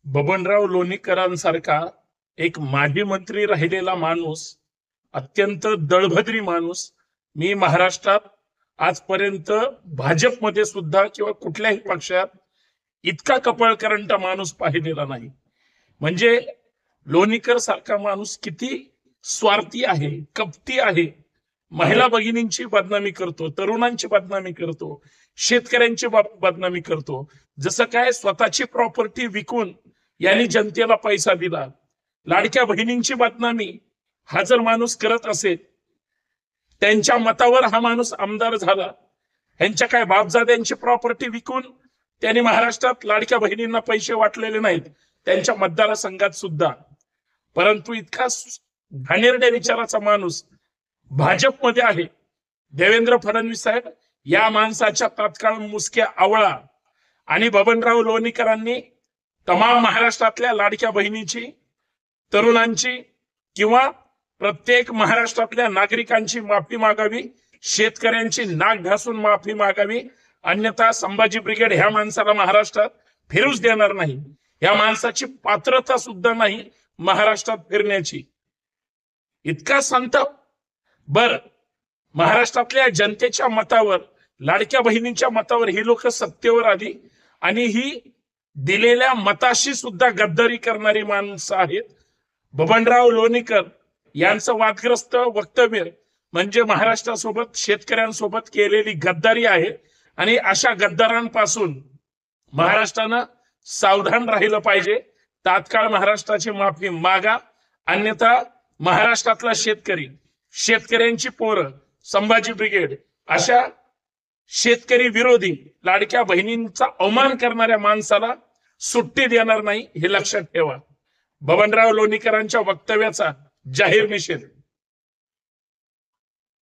बबनराव लोणीकरांसारखा एक माजी मंत्री राहिलेला माणूस, अत्यंत दळभद्री माणूस मी महाराष्ट्रात आजपर्यंत भाजपमध्ये सुद्धा किंवा कुठल्याही पक्षात इतका कपळकरंटा माणूस पाहिलेला नाही. म्हणजे लोणीकर सारखा माणूस किती स्वार्थी आहे, कपटी आहे. महिला भगिनींची बदनामी करतो, तरुणांची बदनामी करतो, शेतकऱ्यांची बदनामी करतो. जसं काय स्वतःची प्रॉपर्टी विकून यांनी जनतेला पैसा दिला. लाडक्या बहिणींची बदनामी हा जर माणूस करत असेल, त्यांच्या मतावर हा माणूस आमदार झाला. यांच्या काय बापजाद्यांची प्रॉपर्टी विकून त्यांनी महाराष्ट्रात लाडक्या बहिणींना पैसे वाटलेले नाहीत, त्यांच्या मतदारसंघात सुद्धा. परंतु इतका घाणेरड्या विचाराचा माणूस भाजपमध्ये आहे. देवेंद्र फडणवीस साहेब या माणसाच्या तात्काळ मुसक्या आवळा. आणि बबनराव लोणीकरांनी तमाम महाराष्ट्रातल्या लाडक्या बहिणीची, तरुणांची किंवा प्रत्येक महाराष्ट्रातल्या नागरिकांची माफी मागावी, शेतकऱ्यांची नाक घासून माफी मागावी. अन्यथा संभाजी ब्रिगेड ह्या माणसाला महाराष्ट्रात फिरूच देणार नाही. या माणसाची पात्रता सुद्धा नाही महाराष्ट्रात फिरण्याची. इतका संताप. बर, महाराष्ट्रातल्या जनतेच्या मतावर, लाडक्या बहिणींच्या मतावर ही लोक सत्तेवर आली आणि ही दिलेल्या मताशी सुद्धा गद्दारी करणारी माणसं आहेत. बबनराव लोणीकर यांचं वादग्रस्त वक्तव्य म्हणजे महाराष्ट्रासोबत, शेतकऱ्यांसोबत केलेली गद्दारी आहे. आणि अशा गद्दारांपासून महाराष्ट्रानं सावधान राहिलं पाहिजे. तात्काळ महाराष्ट्राची माफी मागा, अन्यथा महाराष्ट्रातला शेतकरी, शेतकऱ्यांची पोरं, संभाजी ब्रिगेड अशा शेतकरी विरोधी, लाडक्या बहिणींचा अवमान करणाऱ्या माणसाला सुट्टी देणार नाही, हे लक्षात ठेवा. बबनराव लोणीकरांच्या वक्तव्याचा जाहीर निषेध.